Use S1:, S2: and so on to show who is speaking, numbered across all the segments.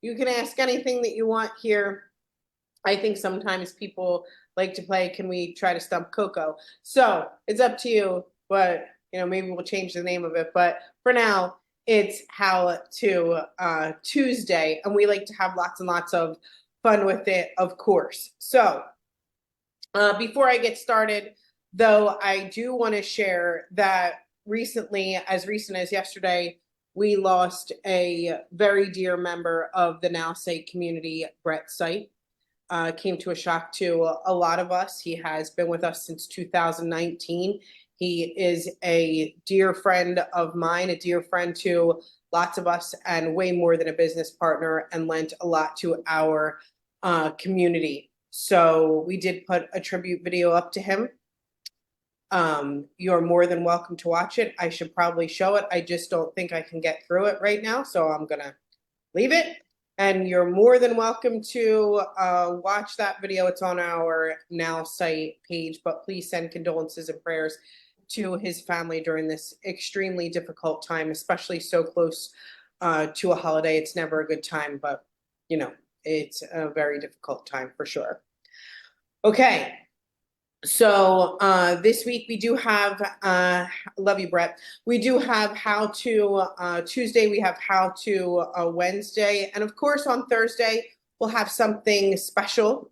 S1: You can ask anything that you want here. I think sometimes people like to play, can we try to stump Coco? So it's up to you, but maybe we'll change the name of it. But for now, it's How to Tuesday, and we like to have lots and lots of fun with it, of course. So before I get started, though, I do want to share that recently, as recent as yesterday, we lost a very dear member of the Nowsite community, Brett Sight. Came to a shock to a lot of us. He has been with us since 2019. He is a dear friend of mine, a dear friend to lots of us, and way more than a business partner, and lent a lot to our community. So we did put a tribute video up to him. You're more than welcome to watch it. I should probably show it. I just don't think I can get through it right now, so I'm gonna leave it. And you're more than welcome to watch that video. It's on our Nowsite page, but please send condolences and prayers to his family during this extremely difficult time, especially so close to a holiday. It's never a good time, but it's a very difficult time for sure. Okay. So this week we do have, love you, Brett. We do have How to Tuesday. We have How to Wednesday. And of course, on Thursday, we'll have something special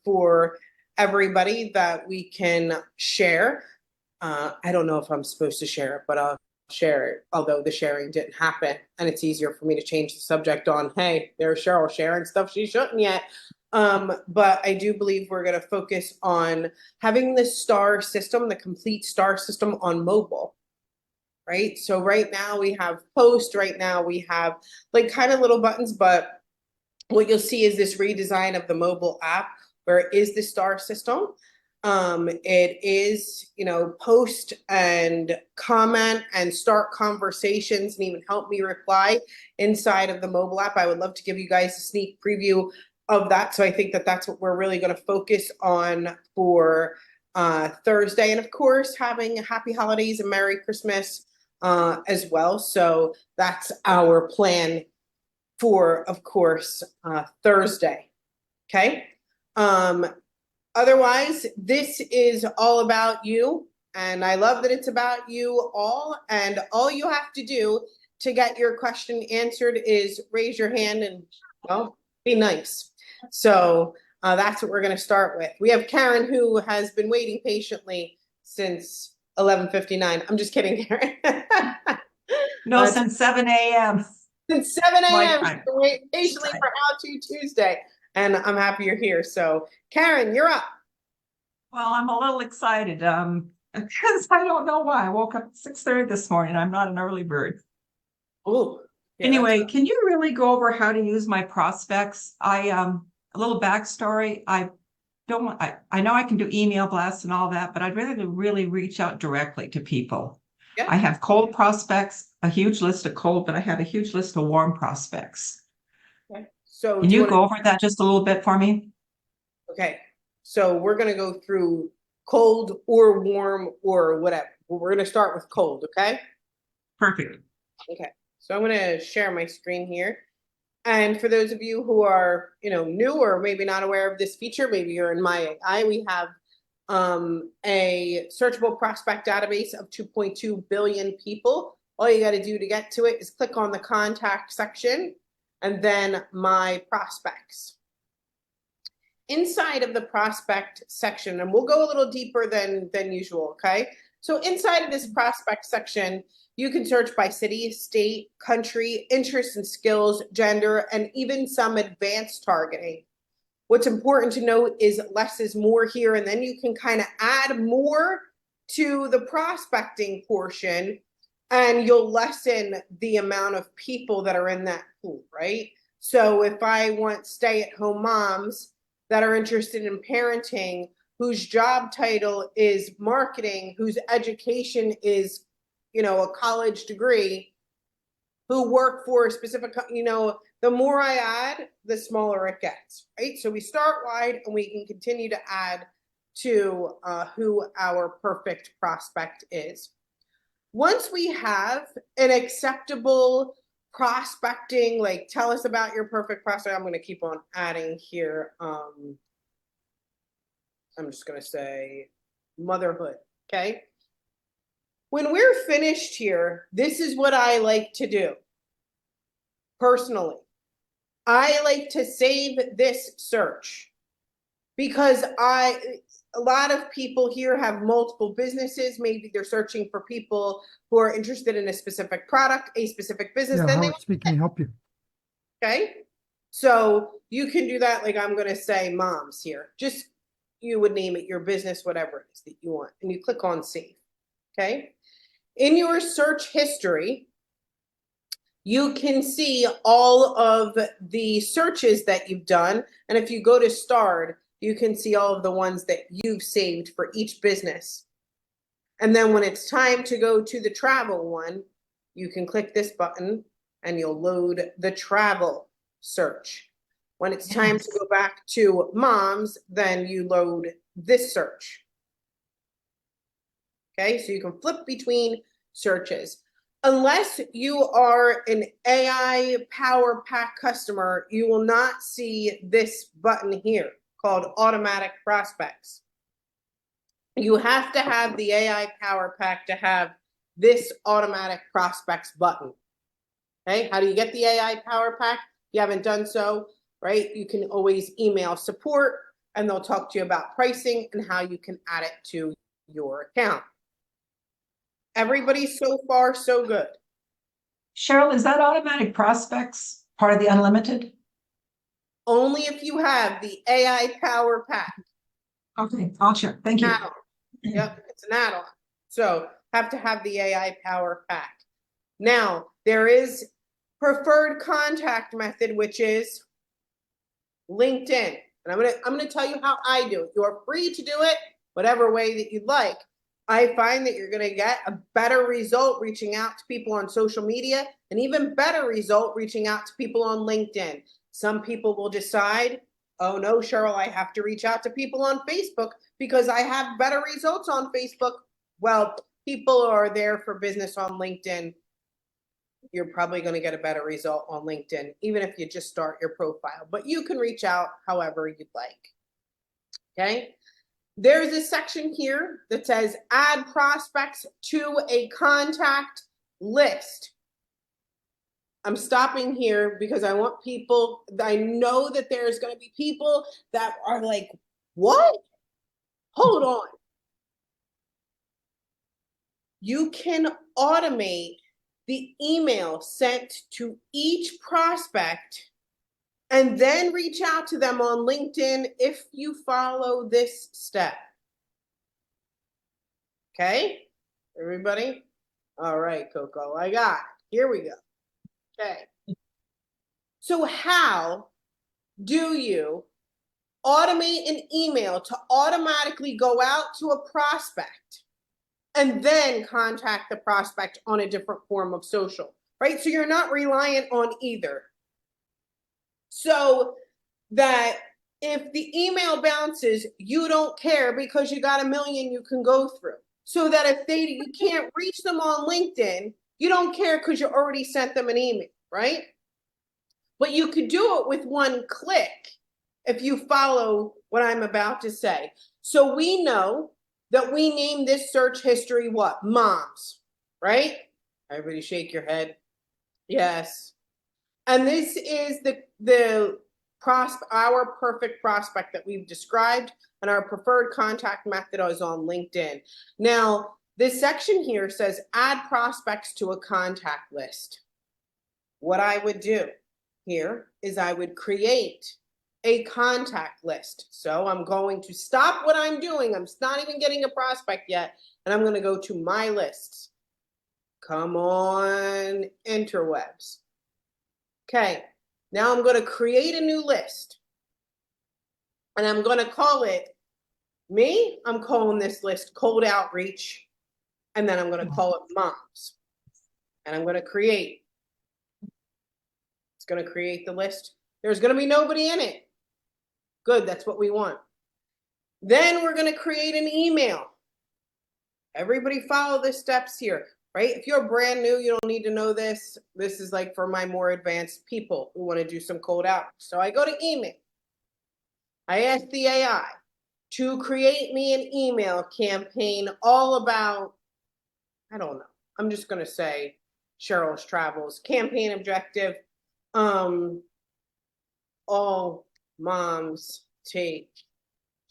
S1: for everybody that we can share. I don't know if I'm supposed to share it, but I'll share it, although the sharing didn't happen. And it's easier for me to change the subject on, hey, there's Cheryl sharing stuff she shouldn't yet. But I do believe we're going to focus on having the star system, the complete star system on mobile, right? So right now we have post, right now we have like kind of little buttons, but what you'll see is this redesign of the mobile app where it is the star system. It is, post and comment and start conversations and even help me reply inside of the mobile app. I would love to give you guys a sneak preview of that. So I think that that's what we're really going to focus on for Thursday. And of course, having happy holidays and Merry Christmas as well. So that's our plan for, of course, Thursday. Okay. Otherwise, this is all about you. And I love that it's about you all. And all you have to do to get your question answered is raise your hand and, well, be nice. So that's what we're going to start with. We have Karen, who has been waiting patiently since 11:59. I'm just kidding, Karen.
S2: No, since 7 a.m.
S1: Since 7 a.m. Wait patiently for How To Tuesday. And I'm happy you're here. So Karen, you're up.
S2: Well, I'm a little excited because I don't know why. I woke up at 6:30 this morning. I'm not an early bird.
S1: Oh.
S2: Yeah, anyway, can you really go over how to use my prospects? A little backstory. I know I can do email blasts and all that, but I'd rather really reach out directly to people. Yeah. I have cold prospects, a huge list of cold, but I have a huge list of warm prospects. Okay. So can you go over that just a little bit for me?
S1: Okay. So we're going to go through cold or warm or whatever. We're going to start with cold, okay?
S2: Perfect.
S1: Okay. So I'm going to share my screen here. And for those of you who are, new or maybe not aware of this feature, maybe you're in my AI, we have a searchable prospect database of 2.2 billion people. All you got to do to get to it is click on the contact section and then my prospects. Inside of the prospect section, and we'll go a little deeper than usual, okay? So inside of this prospect section, you can search by city, state, country, interests and skills, gender, and even some advanced targeting. What's important to note is less is more here, and then you can kind of add more to the prospecting portion, and you'll lessen the amount of people that are in that pool, right? So if I want stay-at-home moms that are interested in parenting, whose job title is marketing, whose education is, a college degree, who work for a specific, the more I add, the smaller it gets, right? So we start wide and we can continue to add to who our perfect prospect is. Once we have an acceptable prospecting, like tell us about your perfect prospect. I'm going to keep on adding here. I'm just going to say motherhood. Okay. When we're finished here, this is what I like to do personally. I like to save this search because a lot of people here have multiple businesses. Maybe they're searching for people who are interested in a specific product, a specific business.
S3: Yeah,
S1: Then
S3: Howard speaking, can I help you?
S1: okay. So you can do that. Like I'm going to say moms here, just you would name it your business, whatever it is that you want. And you click on save. Okay. In your search history, you can see all of the searches that you've done. And if you go to Starred, you can see all of the ones that you've saved for each business. And then when it's time to go to the travel one, you can click this button and you'll load the travel search. When it's time to go back to moms, then you load this search. Okay, so you can flip between searches. Unless you are an AI Power Pack customer, you will not see this button here called Automatic Prospects. You have to have the AI Power Pack to have this Automatic Prospects button. Okay, how do you get the AI Power Pack? If you haven't done so, right, you can always email support and they'll talk to you about pricing and how you can add it to your account. Everybody so far, so good.
S2: Cheryl, is that automatic prospects part of the unlimited?
S1: Only if you have the AI Power Pack.
S2: Okay, I'll check. Thank you.
S1: Add-on. Yep, it's an add-on. So have to have the AI Power Pack. Now, there is preferred contact method, which is LinkedIn. And I'm gonna tell you how I do it. You are free to do it whatever way that you'd like. I find that you're going to get a better result reaching out to people on social media, an even better result reaching out to people on LinkedIn. Some people will decide, oh no, Cheryl, I have to reach out to people on Facebook because I have better results on Facebook. Well, people are there for business on LinkedIn. You're probably going to get a better result on LinkedIn, even if you just start your profile. But you can reach out however you'd like. Okay. There's a section here that says add prospects to a contact list. I'm stopping here because I want people, I know that there's going to be people that are like, what? Hold on. You can automate the email sent to each prospect and then reach out to them on LinkedIn if you follow this step. Okay, everybody? All right, Coco, I got it. Here we go. Okay. So how do you automate an email to automatically go out to a prospect and then contact the prospect on a different form of social, right? So you're not reliant on either. So that if the email bounces, you don't care because you got a million you can go through. So that if you can't reach them on LinkedIn, you don't care because you already sent them an email, right? But you could do it with one click if you follow what I'm about to say. So we know that we named this search history what? Moms, right? Everybody shake your head. Yes. And this is our perfect prospect that we've described, and our preferred contact method is on LinkedIn. Now, this section here says add prospects to a contact list. What I would do here is I would create a contact list. So I'm going to stop what I'm doing. I'm not even getting a prospect yet, and I'm going to go to my lists. Come on, interwebs. Okay, now I'm going to create a new list. And I'm going to call it me. I'm calling this list cold outreach. And then I'm going to call it moms. And I'm going to create. It's going to create the list. There's going to be nobody in it. Good, that's what we want. Then we're going to create an email. Everybody follow the steps here. right? If you're brand new, you don't need to know this. This is like for my more advanced people who want to do some cold outreach. So I go to email. I ask the AI to create me an email campaign all about, I don't know, I'm just going to say Cheryl's Travels. Campaign objective, all moms take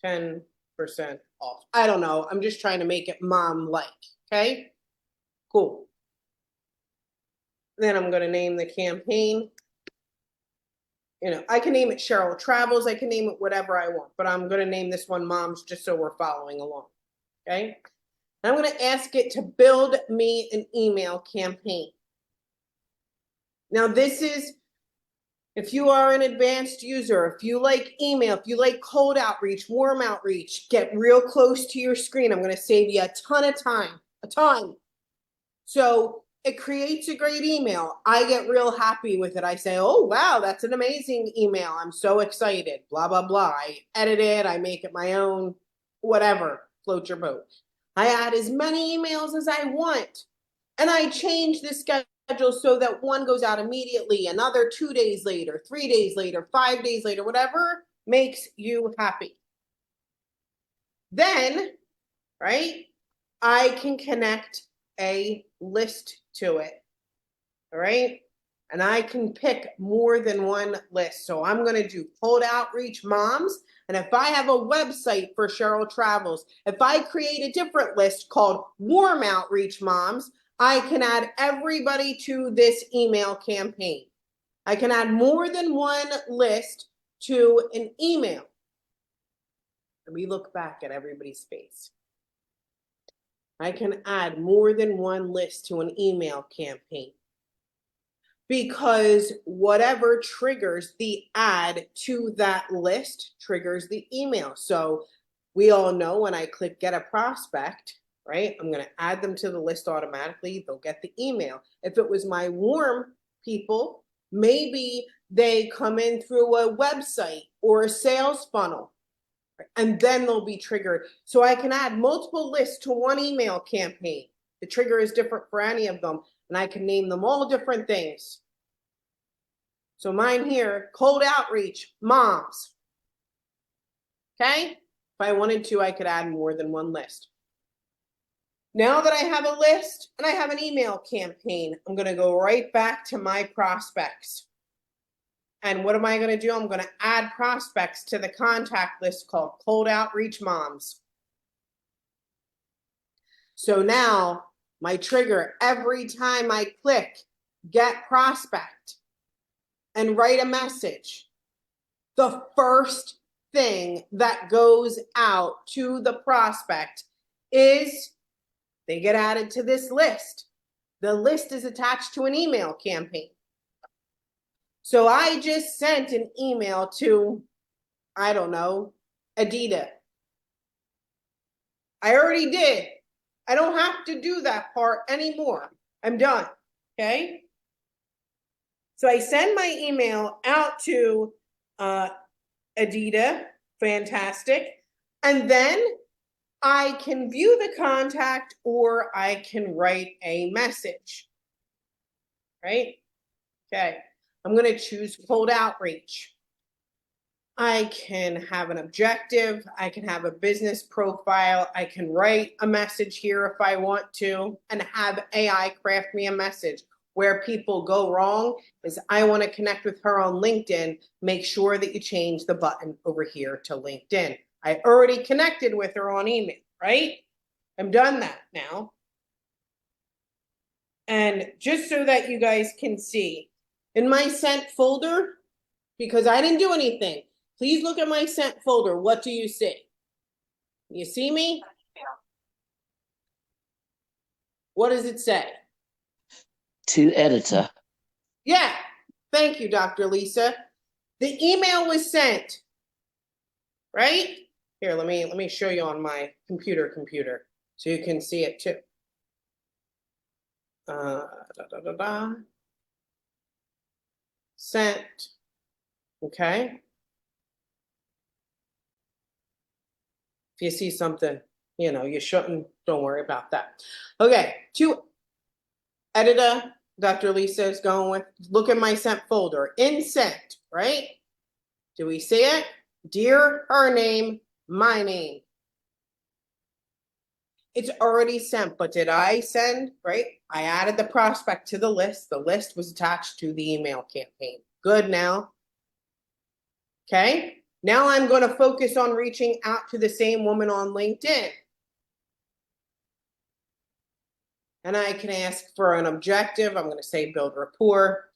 S1: 10% off. I don't know. I'm just trying to make it mom-like, okay? Cool. Then I'm going to name the campaign. You know, I can name it Cheryl Travels. I can name it whatever I want, but I'm going to name this one Moms just so we're following along, okay? And I'm going to ask it to build me an email campaign. Now, this is, if you are an advanced user, if you like email, if you like cold outreach, warm outreach, get real close to your screen. I'm going to save you a ton of time, a ton. So it creates a great email. I get real happy with it. I say, oh, wow, that's an amazing email. I'm so excited, blah, blah, blah. I edit it. I make it my own, whatever, float your boat. I add as many emails as I want. And I change the schedule so that one goes out immediately, another 2 days later, 3 days later, 5 days later, whatever makes you happy. Then, right, I can connect a list to it, all right? And I can pick more than one list. So I'm going to do cold outreach moms. And if I have a website for Cheryl Travels, if I create a different list called warm outreach moms, I can add everybody to this email campaign. I can add more than one list to an email. Let me look back at everybody's face. I can add more than one list to an email campaign because whatever triggers the add to that list triggers the email. So we all know when I click get a prospect, right? I'm going to add them to the list automatically. They'll get the email. If it was my warm people, maybe they come in through a website or a sales funnel, and then they'll be triggered. So I can add multiple lists to one email campaign. The trigger is different for any of them, and I can name them all different things. So mine here, cold outreach, moms. Okay? If I wanted to, I could add more than one list. Now that I have a list and I have an email campaign, I'm going to go right back to my prospects. And what am I going to do? I'm going to add prospects to the contact list called Cold Outreach Moms. So now my trigger, every time I click Get Prospect and write a message, the first thing that goes out to the prospect is they get added to this list. The list is attached to an email campaign. So I just sent an email to, I don't know, Adidas. I already did. I don't have to do that part anymore. I'm done, okay? So I send my email out to Adidas, fantastic. And then I can view the contact or I can write a message, right? Okay. I'm going to choose cold outreach. I can have an objective. I can have a business profile. I can write a message here if I want to and have AI craft me a message. Where people go wrong is I want to connect with her on LinkedIn. Make sure that you change the button over here to LinkedIn. I already connected with her on email, right? I've done that now. And just so that you guys can see, in my sent folder, because I didn't do anything, please look at my sent folder. What do you see? You see me? What does it say?
S3: To editor.
S1: Yeah, thank you, Dr. Lisa. The email was sent, right? Here, let me show you on my computer so you can see it too. Sent. Okay. If you see something, you shouldn't, don't worry about that. Okay, to Editor, Dr. Lisa is going with, look at my sent folder. In sent, right? Do we see it? Dear, her name, my name. It's already sent, but did I send, right? I added the prospect to the list. The list was attached to the email campaign. Good now. Okay. Now I'm going to focus on reaching out to the same woman on LinkedIn. And I can ask for an objective. I'm going to say build rapport.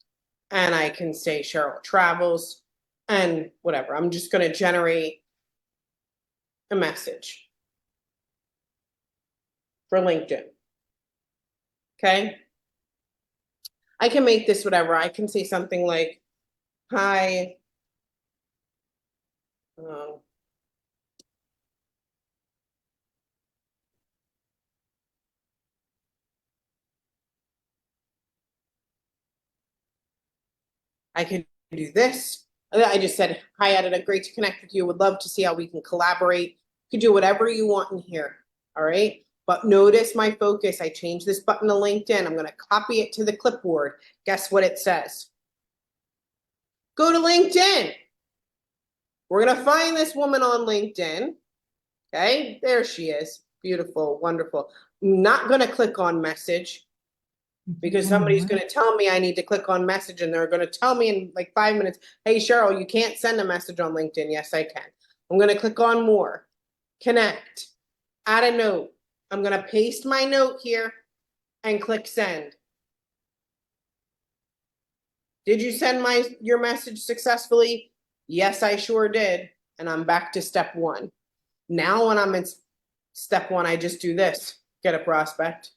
S1: And I can say Cheryl travels and whatever. I'm just going to generate a message for LinkedIn. Okay. I can make this whatever. I can say something like, hi. I could do this. I just said, hi, editor, great to connect with you. Would love to see how we can collaborate. You can do whatever you want in here, all right? But notice my focus. I changed this button to LinkedIn. I'm going to copy it to the clipboard. Guess what it says? Go to LinkedIn. We're going to find this woman on LinkedIn. Okay, there she is. Beautiful, wonderful. I'm not going to click on message, because somebody's going to tell me I need to click on message, and they're going to tell me in like 5 minutes, hey, Cheryl, you can't send a message on LinkedIn. Yes, I can. I'm going to click on more, connect, add a note. I'm going to paste my note here and click send. Did you send your message successfully? Yes, I sure did. And I'm back to step one. Now when I'm in step one, I just do this, get a prospect.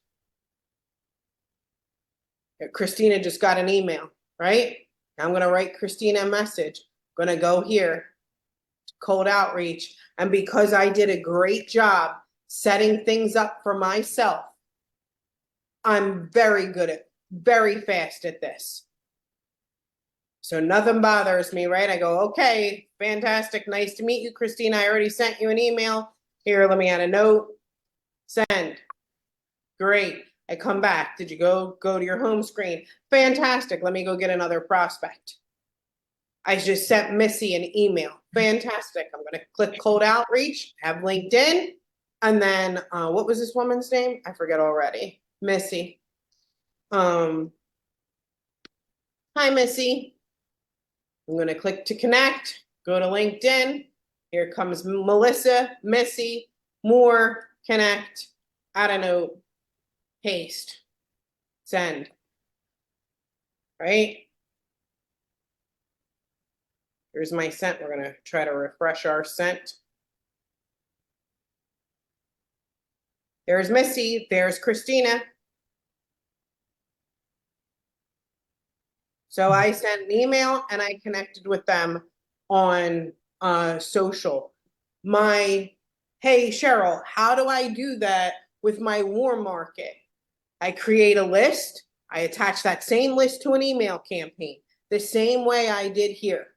S1: Christina just got an email, right? I'm going to write Christina a message. I'm going to go here, cold outreach. And because I did a great job setting things up for myself, I'm very good at, very fast at this. So nothing bothers me, right? I go, okay, fantastic. Nice to meet you, Christina. I already sent you an email. Here, let me add a note. Send. Great. I come back. Did you go to your home screen? Fantastic. Let me go get another prospect. I just sent Missy an email. Fantastic. I'm going to click cold outreach, have LinkedIn. And then, what was this woman's name? I forget already. Missy. Hi, Missy. I'm going to click to connect, go to LinkedIn. Here comes Melissa, Missy, more, connect, add a note, paste, send, right? Here's my sent. We're going to try to refresh our sent. There's Missy, there's Christina. So I sent an email and I connected with them on social. Hey, Cheryl, how do I do that with my warm market? I create a list. I attach that same list to an email campaign, the same way I did here.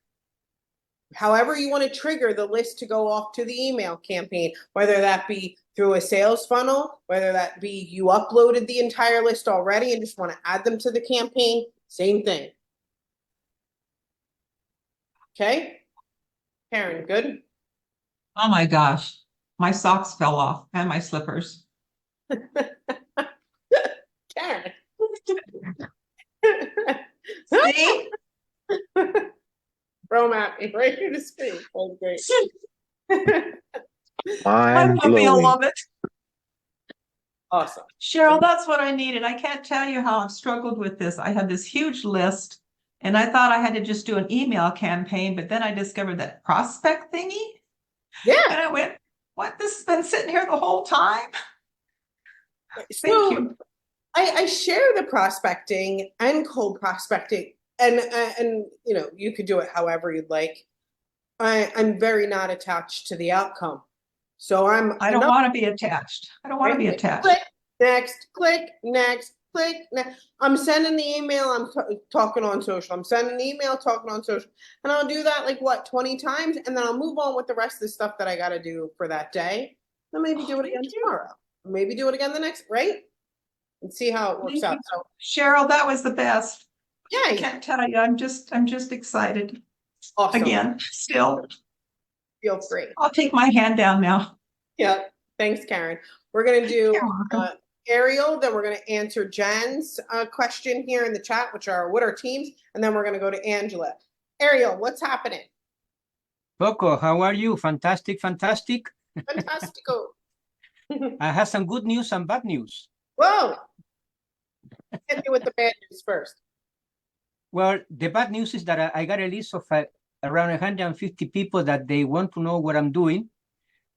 S1: However you want to trigger the list to go off to the email campaign, whether that be through a sales funnel, whether that be you uploaded the entire list already and just want to add them to the campaign, same thing. Okay, Karen, good?
S2: Oh my gosh, my socks fell off and my slippers.
S1: Karen.
S2: See?
S1: Throw them at me right here to speak. Oh, great.
S2: I
S3: Mind
S2: love me, I
S3: blowing.
S2: love it.
S1: Awesome.
S2: Cheryl, that's what I needed. I can't tell you how I've struggled with this. I had this huge list and I thought I had to just do an email campaign, but then I discovered that prospect thingy.
S1: Yeah.
S2: And I went, what? This has been sitting here the whole time? Thank you.
S1: I share the prospecting and cold prospecting, and you know, you could do it however you'd like. I'm very not attached to the outcome. So
S2: I don't want to be attached. I don't want to be attached.
S1: Click, next, click, next, click, next. I'm sending the email, I'm talking on social. I'm sending the email, talking on social. And I'll do that like what, 20 times? And then I'll move on with the rest of the stuff that I got to do for that day. Then maybe do it again tomorrow. Maybe do it again the next, right? and see how it works
S2: Thank
S1: out.
S2: you.
S1: So
S2: Cheryl, that was the best. I
S1: yeah,
S2: can't tell you. I'm just excited
S1: awesome.
S2: again. Still,
S1: Feel free.
S2: I'll take my hand down now.
S1: Yeah. Thanks, Karen. We're gonna do
S2: You're welcome.
S1: Ariel, then we're gonna answer Jen's question here in the chat, which are what are teams, and then we're gonna go to Angela. Ariel, what's happening?
S4: Coco, how are you? Fantastic, fantastic.
S1: Fantastico.
S4: I have some good news and bad news.
S1: Whoa! Hit me with the bad news first.
S4: Well, the bad news is that I got a list of around 150 people that they want to know what I'm doing.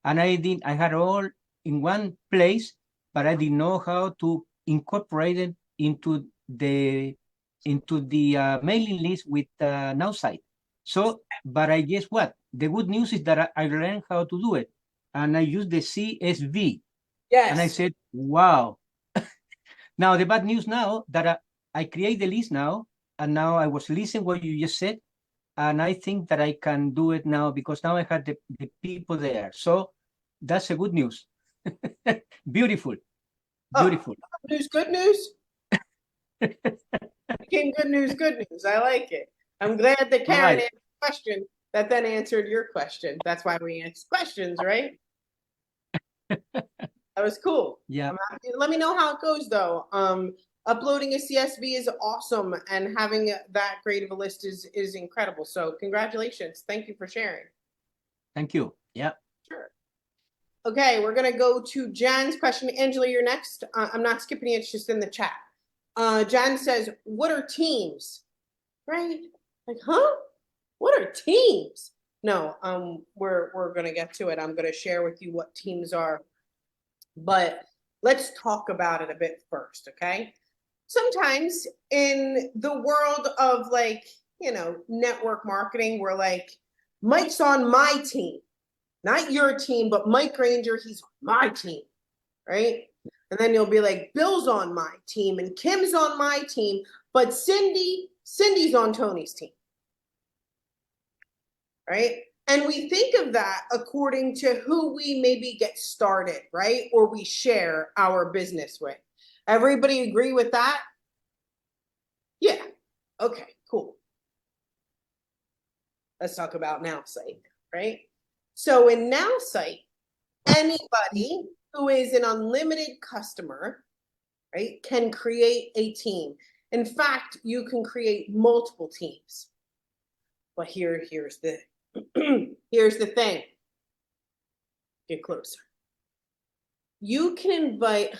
S4: And I had all in one place, but I didn't know how to incorporate it into the mailing list with Nowsite. So, but I guess what? The good news is that I learned how to do it. And I used the CSV.
S1: Yes.
S4: And I said, wow. Now, the bad news now that I create the list now, and now I was listening what you just said, and I think that I can do it now because now I had the people there. So that's a good news. Beautiful. Beautiful.
S1: Good news, good news. Became good news, good news. I like it. I'm glad that Karen asked a question that then answered your question. That's why we ask questions, right? That was cool.
S4: Yeah.
S1: Let me know how it goes though. Uploading a CSV is awesome, and having that great of a list is incredible. So congratulations. Thank you for sharing.
S4: Thank you. Yeah.
S1: Sure. Okay, we're gonna go to Jan's question. Angela, you're next. I'm not skipping it, it's just in the chat. Jan says, what are teams? Right? Like, huh? What are teams? No, we're gonna get to it. I'm gonna share with you what teams are, but let's talk about it a bit first, okay? Sometimes in the world of like, you know, network marketing, we're like, Mike's on my team, not your team, but Mike Granger, he's on my team, right? And then you'll be like, Bill's on my team and Kim's on my team, but Cindy's on Tony's team, right? And we think of that according to who we maybe get started, right? Or we share our business with. Everybody agree with that? Yeah. Okay, cool. Let's talk about Nowsite, right? So in Nowsite, anybody who is an unlimited customer, right, can create a team. In fact, you can create multiple teams. But here's the here's the thing. Get closer. You can invite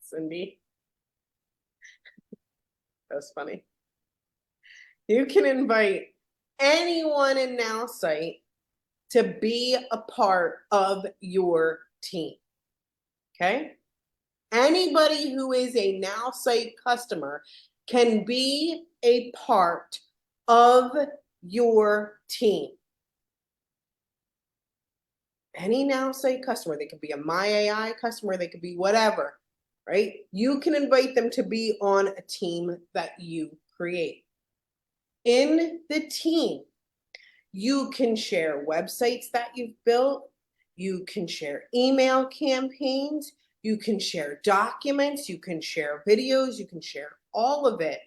S1: Cindy. That was funny. You can invite anyone in Nowsite to be a part of your team. Okay? Anybody who is a Nowsite customer can be a part of your team. Any Nowsite customer, they could be a My AI customer, they could be whatever, right? You can invite them to be on a team that you create. In the team, you can share websites that you've built, you can share email campaigns, you can share documents, you can share videos, you can share all of it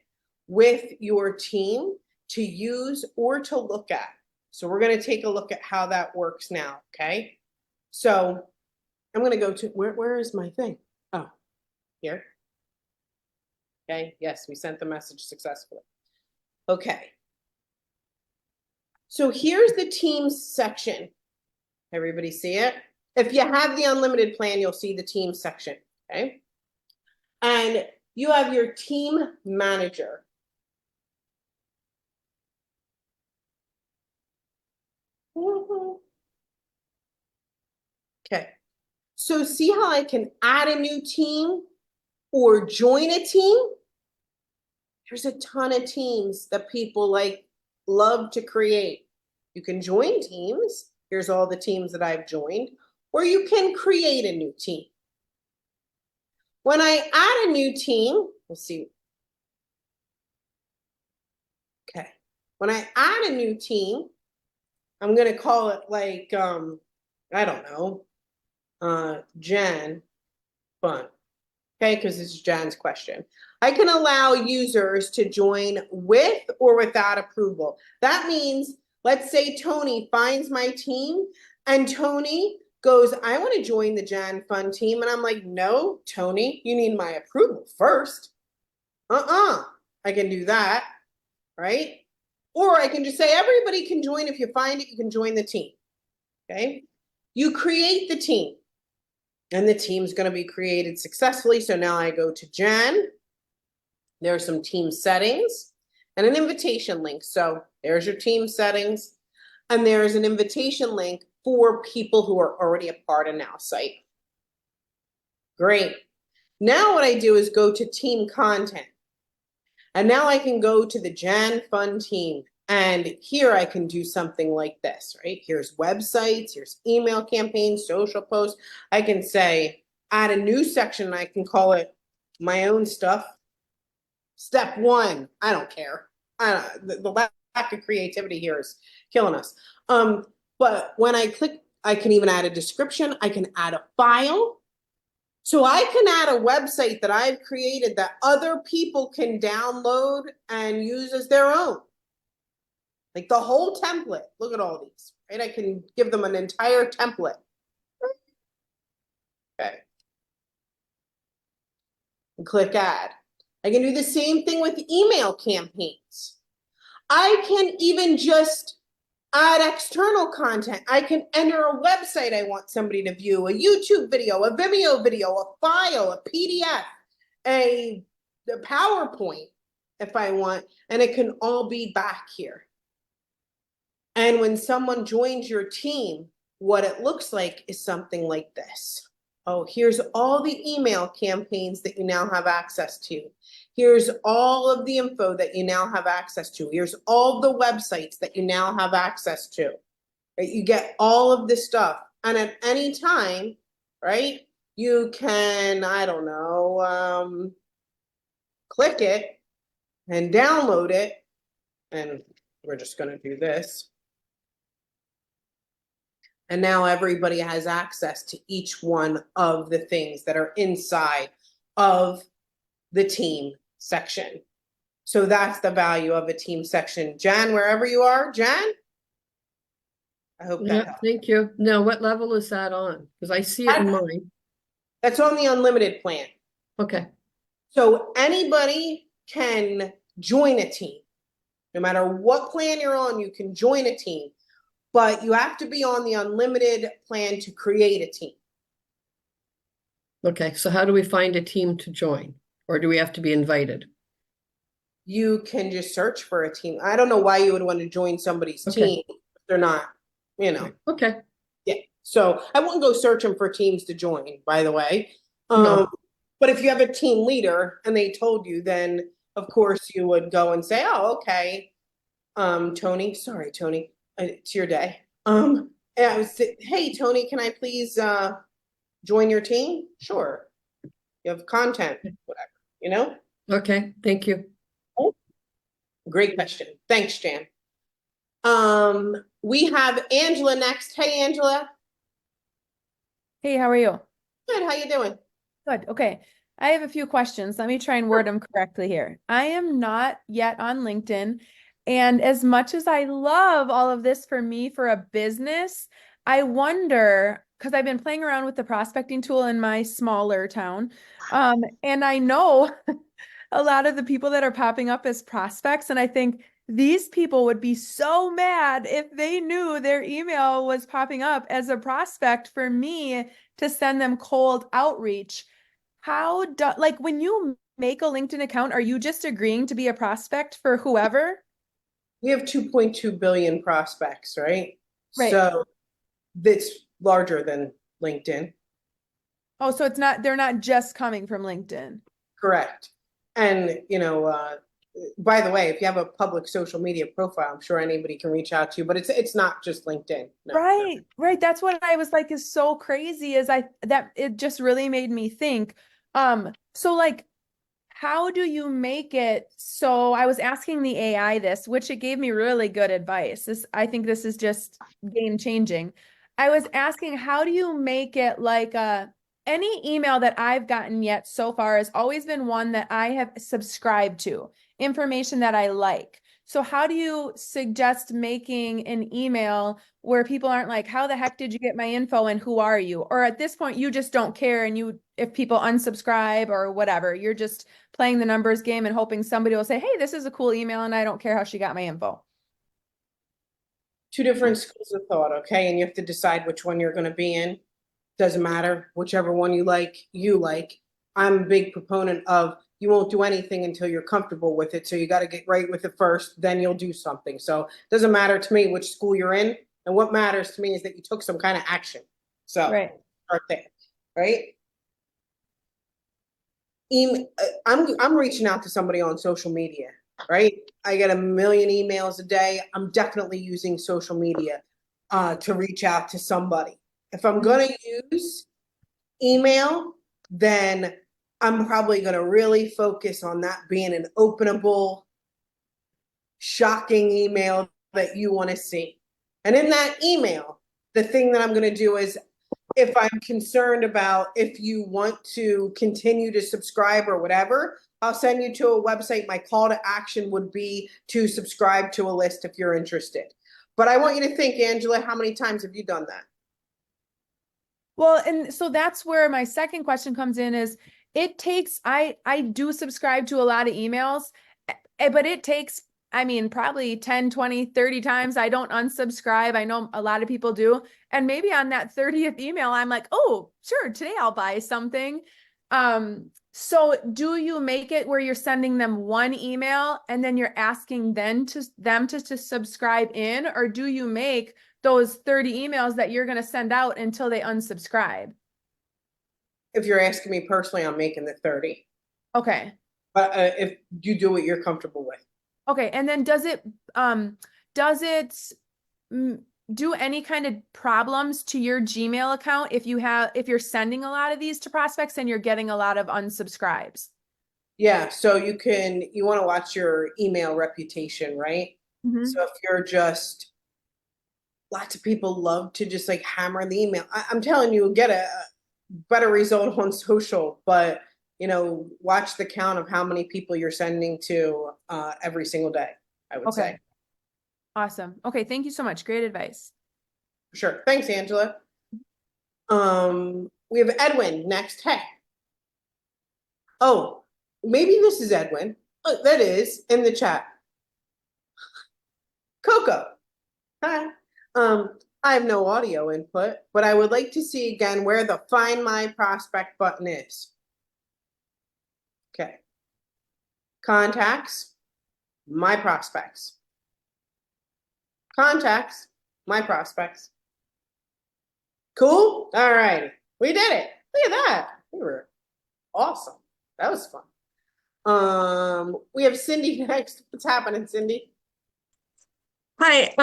S1: with your team to use or to look at. So we're going to take a look at how that works now, okay? So I'm going to go to, where is my thing? Oh, here. Okay, yes, we sent the message successfully. Okay. So here's the teams section. Everybody see it? If you have the unlimited plan, you'll see the teams section, okay? And you have your team manager. Okay, so see how I can add a new team or join a team? There's a ton of teams that people love to create. You can join teams. Here's all the teams that I've joined, or you can create a new team. When I add a new team, let's see. Okay, when I add a new team, I'm gonna call it like, I don't know, Jen. fun. Okay, because this is Jan's question. I can allow users to join with or without approval. That means, let's say Tony finds my team and Tony goes, I want to join the Jan Fun team. And I'm like, no, Tony, you need my approval first. I can do that, right? Or I can just say, everybody can join. If you find it, you can join the team. Okay. You create the team. And the team's going to be created successfully. So now I go to Jan. There are some team settings and an invitation link. So there's your team settings. And there's an invitation link for people who are already a part of Nowsite. Great. Now what I do is go to team content. And now I can go to the Jan Fun team. And here I can do something like this, right? Here's websites, here's email campaigns, social posts. I can say, add a new section, and I can call it my own stuff. Step 1, I don't care. The lack of creativity here is killing us. But when I click, I can even add a description. I can add a file. So I can add a website that I've created that other people can download and use as their own. Like the whole template. Look at all these, right? I can give them an entire template. Okay. And click add. I can do the same thing with email campaigns. I can even just add external content. I can enter a website I want somebody to view, a YouTube video, a Vimeo video, a file, a PDF, a PowerPoint if I want, and it can all be back here. And when someone joins your team, what it looks like is something like this. Oh, here's all the email campaigns that you now have access to. Here's all of the info that you now have access to. Here's all the websites that you now have access to. Right? You get all of this stuff. And at any time, right, you can, I don't know, click it and download it. And we're just going to do this. And now everybody has access to each one of the things that are inside of the team section. So that's the value of a team section. Jan, wherever you are, Jan? I hope that helps.
S5: Thank you. Now, what level is that on? Because I see it in mine.
S1: That's on the unlimited plan.
S5: Okay.
S1: So anybody can join a team. No matter what plan you're on, you can join a team. But you have to be on the unlimited plan to create a team.
S5: Okay. So how do we find a team to join? Or do we have to be invited?
S1: You can just search for a team. I don't know why you would want to join somebody's team if they're not, you know.
S5: Okay.
S1: Yeah. So I wouldn't go searching for teams to join, by the way.
S5: No.
S1: But if you have a team leader and they told you, then of course you would go and say, oh, okay. Tony, sorry, Tony. It's your day. And I was, hey, Tony, can I please join your team? Sure. You have content, whatever, you know?
S5: Okay. Thank you.
S1: Great question. Thanks, Jan. We have Angela next. Hey, Angela.
S6: Hey, how are you?
S1: Good. How you doing?
S6: Good. Okay. I have a few questions. Let me try and word them correctly here. I am not yet on LinkedIn. And as much as I love all of this for me for a business, I wonder, because I've been playing around with the prospecting tool in my smaller town. And I know a lot of the people that are popping up as prospects. And I think these people would be so mad if they knew their email was popping up as a prospect for me to send them cold outreach. Like when you make a LinkedIn account, are you just agreeing to be a prospect for whoever?
S1: We have 2.2 billion prospects, right?
S6: Right.
S1: So that's larger than LinkedIn.
S6: Oh, so they're not just coming from LinkedIn.
S1: Correct. And, you know, by the way, if you have a public social media profile, I'm sure anybody can reach out to you, but it's not just LinkedIn. No,
S6: Right, right. That's what I was like is so crazy that it just really made me think. So like, how do you make it? So I was asking the AI this, which it gave me really good advice. I think this is just game changing. I was asking, how do you make it like any email that I've gotten yet so far has always been one that I have subscribed to, information that I like. So how do you suggest making an email where people aren't like, how the heck did you get my info and who are you? Or at this point, you just don't care, and if people unsubscribe or whatever, you're just playing the numbers game and hoping somebody will say, hey, this is a cool email and I don't care how she got my info.
S1: Two different schools of thought, okay? And you have to decide which one you're going to be in. Doesn't matter, whichever one you like, you like. I'm a big proponent of you won't do anything until you're comfortable with it. So you got to get right with it first, then you'll do something. So it doesn't matter to me which school you're in. And what matters to me is that you took some kind of action. So
S6: Right.
S1: start there, right? I'm reaching out to somebody on social media, right? I get a million emails a day. I'm definitely using social media to reach out to somebody. If I'm going to use email, then I'm probably going to really focus on that being an openable, shocking email that you want to see. And in that email, the thing that I'm going to do is, if I'm concerned about if you want to continue to subscribe or whatever, I'll send you to a website. My call to action would be to subscribe to a list if you're interested. But I want you to think, Angela, how many times have you done that?
S6: Well, and so that's where my second question comes in is it takes, I do subscribe to a lot of emails, but it takes, I mean, probably 10, 20, 30 times. I don't unsubscribe. I know a lot of people do. And maybe on that 30th email, I'm like, oh, sure, today I'll buy something. So do you make it where you're sending them one email and then you're asking them to subscribe in, or do you make those 30 emails that you're going to send out until they unsubscribe?
S1: If you're asking me personally, I'm making the 30.
S6: Okay.
S1: But if you do what you're comfortable with.
S6: Okay. And then does it do any kind of problems to your Gmail account if you're sending a lot of these to prospects and you're getting a lot of unsubscribes?
S1: Yeah, so you want to watch your email reputation, right?
S6: Mhm.
S1: So if you're just, lots of people love to just like hammer the email. I'm telling you, get a better result on social, but watch the count of how many people you're sending to every single day, I would say.
S6: Awesome. Okay. Thank you so much. Great advice.
S1: Sure. Thanks, Angela. We have Edwin next. Hey. Oh, maybe this is Edwin. Oh, that is in the chat. Coco. Hi. I have no audio input, but I would like to see again where the Find My Prospect button is. Okay. Contacts, My Prospects. Contacts, My Prospects. Cool? All right. We did it. Look at that. We were awesome. That was fun. We have Cindy next. What's happening, Cindy?
S5: Hi,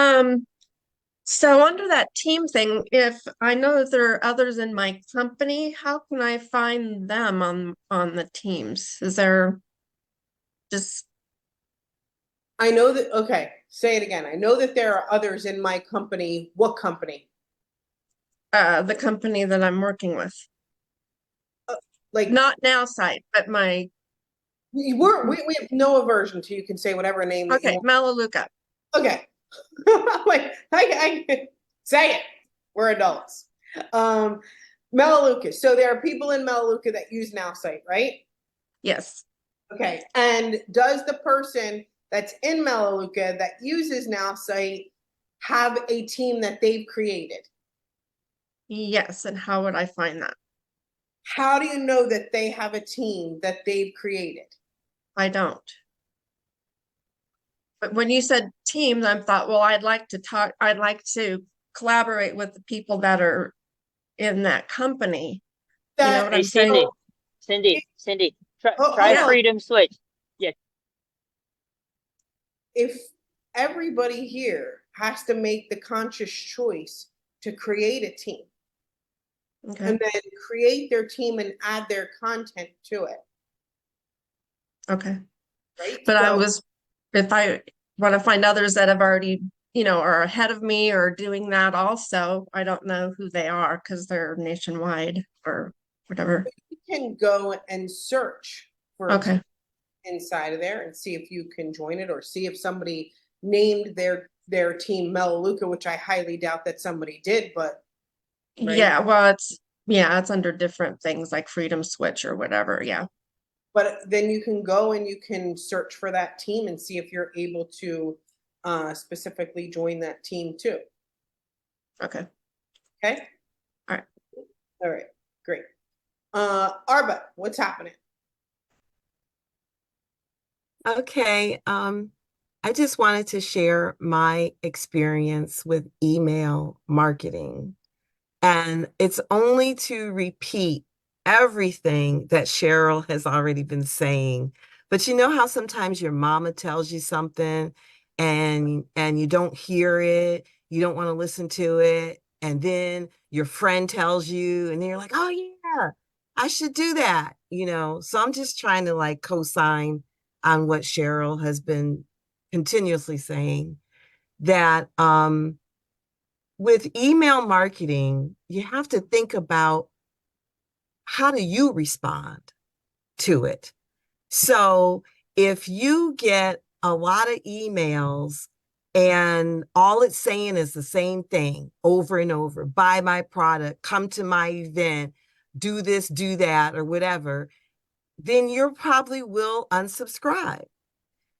S5: so under that team thing, if I know that there are others in my company, how can I find them on the teams? Is there just
S1: I know that, okay, say it again. I know that there are others in my company. What company?
S5: the company that I'm working with?
S1: Like,
S5: Not Nowsite, but my
S1: we have no aversion to, you can say whatever name that you
S5: okay,
S1: want.
S5: Melaleuca.
S1: Okay. Like, I say it. We're adults. Melaleuca. So there are people in Melaleuca that use Nowsite, right?
S5: Yes.
S1: Okay. And does the person that's in Melaleuca that uses Nowsite have a team that they've created?
S5: Yes. And how would I find that?
S1: How do you know that they have a team that they've created?
S5: I don't. But when you said teams, I thought, well, I'd like to collaborate with the people that are in that company. You know what
S3: Hey,
S5: I'm saying?
S3: Cindy, try
S1: hold on.
S3: freedom switch. Yeah.
S1: If everybody here has to make the conscious choice to create a team
S5: Okay.
S1: and then create their team and add their content to it,
S5: Okay.
S1: right?
S5: But
S1: So,
S5: if I want to find others that have already, are ahead of me or doing that also, I don't know who they are because they're nationwide or whatever.
S1: You can go and search for a
S5: Okay.
S1: team inside of there and see if you can join it, or see if somebody named their team Melaleuca, which I highly doubt that somebody did, but right?
S5: Yeah, well, it's under different things like Freedom Switch or whatever. Yeah.
S1: But then you can go and you can search for that team and see if you're able to specifically join that team too.
S5: Okay.
S1: Okay.
S5: All right.
S1: All right. Great. Arba, what's happening?
S7: Okay, I just wanted to share my experience with email marketing. And it's only to repeat everything that Cheryl has already been saying. But you know how sometimes your mama tells you something and you don't hear it, you don't want to listen to it, and then your friend tells you, and then you're like, oh yeah, I should do that, you know. So I'm just trying to like co-sign on what Cheryl has been continuously saying, that with email marketing, you have to think about how do you respond to it. So if you get a lot of emails and all it's saying is the same thing over and over, buy my product, come to my event, do this, do that, or whatever, then you probably will unsubscribe.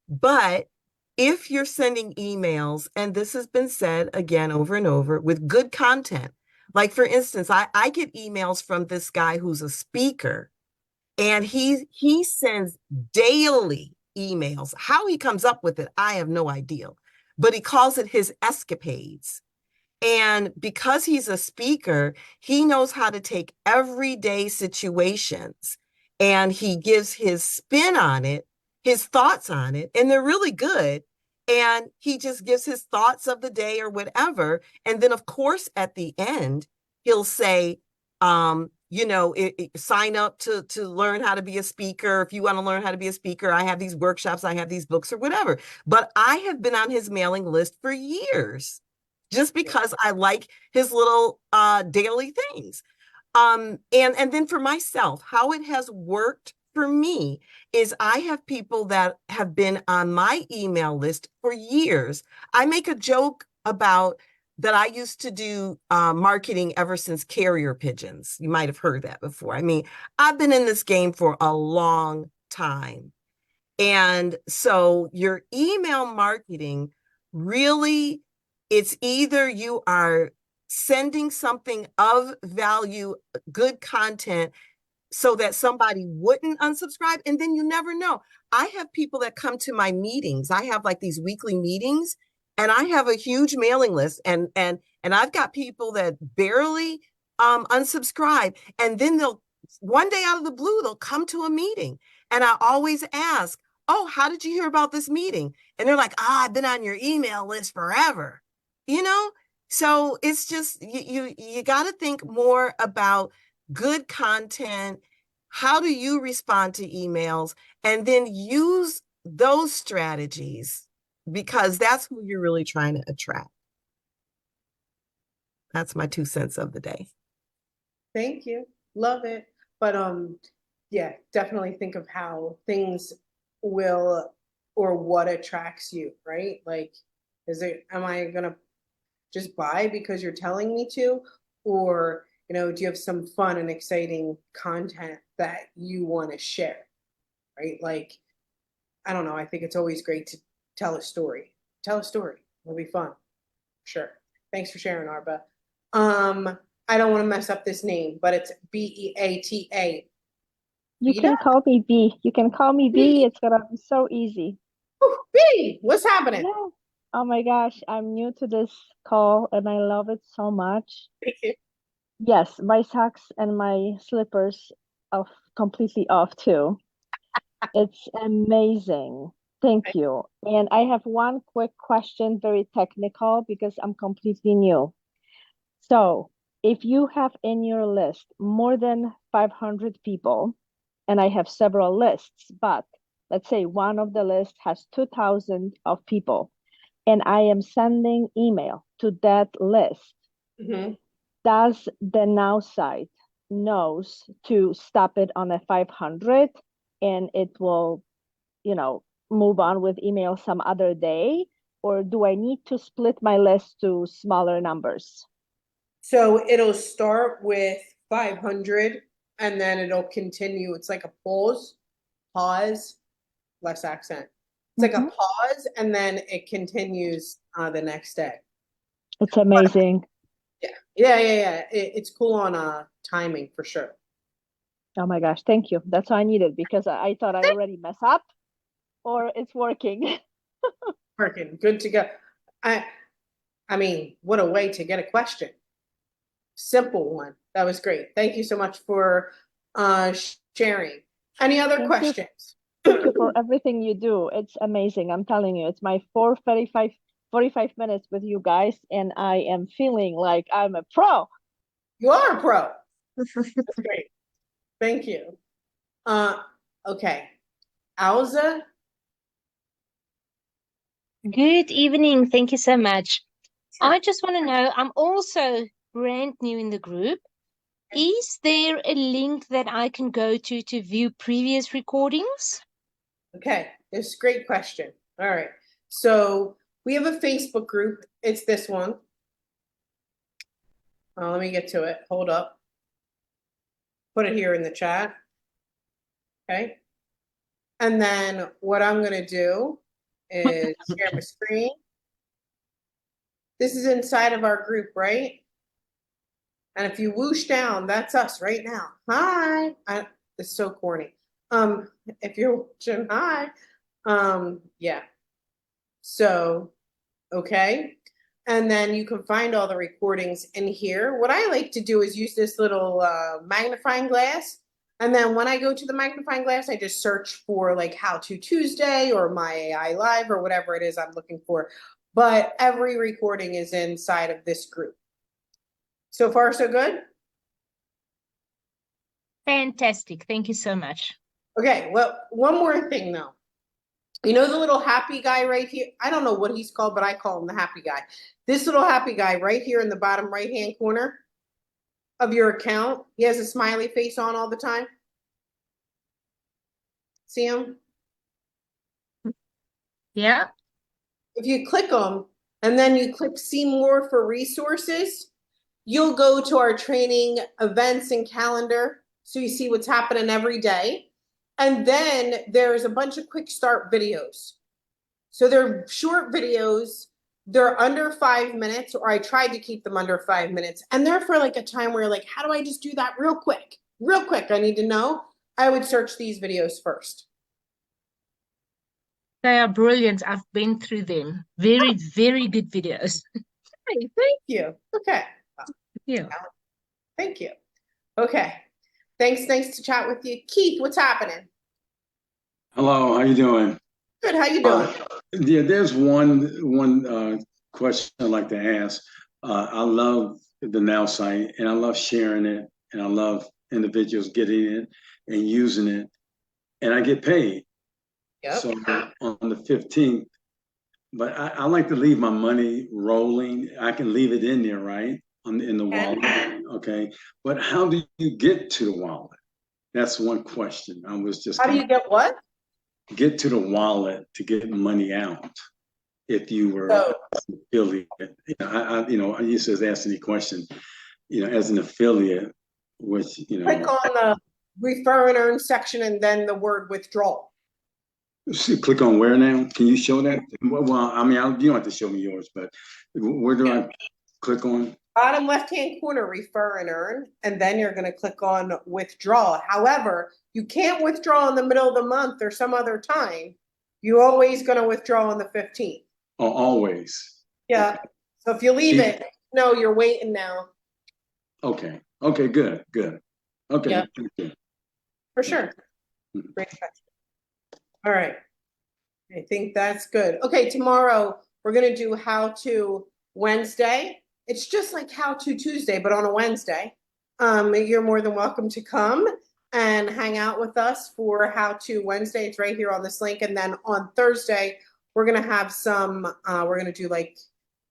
S7: But if you're sending emails, and this has been said again over and over, with good content, like for instance, I get emails from this guy who's a speaker, and he sends daily emails. How he comes up with it, I have no idea. But he calls it his escapades. And because he's a speaker, he knows how to take everyday situations and he gives his spin on it, his thoughts on it, and they're really good. And he just gives his thoughts of the day or whatever. And then, of course, at the end, he'll say, sign up to learn how to be a speaker. If you want to learn how to be a speaker, I have these workshops, I have these books or whatever. But I have been on his mailing list for years, just because I like his little daily things. And then for myself, how it has worked for me is I have people that have been on my email list for years. I make a joke about that I used to do marketing ever since carrier pigeons. You might have heard that before. I mean, I've been in this game for a long time. And so your email marketing really, it's either you are sending something of value, good content, so that somebody wouldn't unsubscribe, and then you never know. I have people that come to my meetings. I have like these weekly meetings, and I have a huge mailing list, and I've got people that barely unsubscribe, and then they'll one day out of the blue they'll come to a meeting, and I always ask, oh, how did you hear about this meeting? And they're like, I've been on your email list forever, you know. So it's just you got to think more about good content. How do you respond to emails? And then use those strategies, because that's who you're really trying to attract. That's my 2 cents of the day.
S1: Thank you. Love it. But yeah, definitely think of how things will, or what attracts you, right? Like, am I gonna just buy because you're telling me to? Or, do you have some fun and exciting content that you want to share, right? Like, I don't know. I think it's always great to tell a story. Tell a story. It'll be fun. Sure. Thanks for sharing, Arba. I don't want to mess up this name, but it's Beata.
S8: You can call me B. You can call me B. It's gonna be so easy.
S1: Ooh, B, what's happening?
S8: Yeah. Oh my gosh, I'm new to this call and I love it so much.
S1: Thank you.
S8: Yes, my socks and my slippers are completely off too. It's amazing. Thank you. And I have one quick question, very technical, because I'm completely new. So, if you have in your list more than 500 people, and I have several lists, but let's say one of the lists has 2,000 of people, and I am sending email to that list,
S1: Mhm.
S8: does the Nowsite knows to stop it on a 500 and it will, move on with email some other day? Or do I need to split my list to smaller numbers?
S1: So it'll start with 500 and then it'll continue. It's like a pause, less accent. It's like a
S8: Mhm.
S1: pause and then it continues the next day.
S8: It's amazing.
S1: Yeah. It's cool on timing for sure.
S8: Oh my gosh, thank you. That's what I needed because I thought I already mess up or it's working.
S1: Working, good to go. I mean, what a way to get a question. Simple one. That was great. Thank you so much for sharing. Any other
S8: Thank you.
S1: questions?
S8: Thank you for everything you do. It's amazing. I'm telling you, it's my 45 minutes with you guys, and I am feeling like I'm a pro.
S1: You are a pro. That's great. Thank you. Okay. Alza,
S9: Good evening. Thank you so much. I just want to know, I'm also brand new in the group. Is there a link that I can go to view previous recordings?
S1: okay, it's a great question. All right. So we have a Facebook group. It's this one. Let me get to it. Hold up. Put it here in the chat. Okay. And then what I'm going to do is share my screen. This is inside of our group, right? And if you whoosh down, that's us right now. Hi. It's so corny. If you're watching, hi. Yeah. So, okay. And then you can find all the recordings in here. What I like to do is use this little magnifying glass. And then when I go to the magnifying glass, I just search for like How To Tuesday or My AI Live or whatever it is I'm looking for. But every recording is inside of this group. So far, so good?
S9: Fantastic. Thank you so much.
S1: Okay, well, one more thing though. You know the little happy guy right here? I don't know what he's called, but I call him the happy guy. This little happy guy right here in the bottom right-hand corner of your account, he has a smiley face on all the time. See him?
S9: Yeah.
S1: If you click him and then you click see more for resources, you'll go to our training events and calendar. So you see what's happening every day. And then there's a bunch of quick start videos. So they're short videos. They're under 5 minutes, or I tried to keep them under 5 minutes. And they're for like a time where you're like, how do I just do that real quick? Real quick, I need to know. I would search these videos first.
S9: They are brilliant. I've been through them. Very, very good videos.
S1: Hey, thank you. Okay.
S9: Yeah.
S1: Thank you. Okay. Thanks to chat with you. Keith, what's happening?
S10: Hello, how you doing?
S1: Good, how you doing?
S10: Yeah, there's one question I'd like to ask. I love the Now site, and I love sharing it, and I love individuals getting it and using it, and I get paid.
S1: Yep.
S10: So on the 15th, but I like to leave my money rolling. I can leave it in there, right? In the wallet. Okay. But how do you get to the wallet? That's one question. I was just
S1: How do you get what?
S10: Get to the wallet to get money out if you were
S1: So,
S10: an affiliate. I used to ask any question, as an affiliate, which,
S1: click on the refer and earn section and then the word withdrawal.
S10: click on where now? Can you show that? Well, I mean, you don't have to show me yours, but where do I click on?
S1: Bottom left-hand corner, refer and earn, and then you're going to click on withdraw. However, you can't withdraw in the middle of the month or some other time. You're always going to withdraw on the 15th.
S10: Oh, always.
S1: Yeah.
S10: Okay.
S1: So if you leave it, no, you're waiting now.
S10: Okay. Okay, good. Okay.
S1: Yeah.
S10: Thank you.
S1: For sure. Great question. All right. I think that's good. Okay, tomorrow we're going to do How To Wednesday. It's just like How To Tuesday, but on a Wednesday. You're more than welcome to come and hang out with us for How To Wednesday. It's right here on this link. And then on Thursday, we're going to have we're going to do like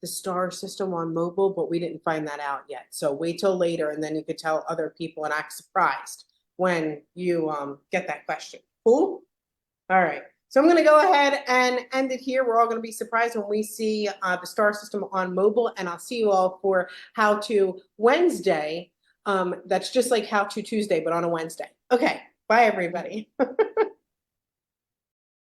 S1: the star system on mobile, but we didn't find that out yet. So wait till later, and then you could tell other people and act surprised when you get that question. Cool? All right. So I'm going to go ahead and end it here. We're all going to be surprised when we see the star system on mobile, and I'll see you all for How To Wednesday. That's just like How To Tuesday, but on a Wednesday. Okay. Bye, everybody.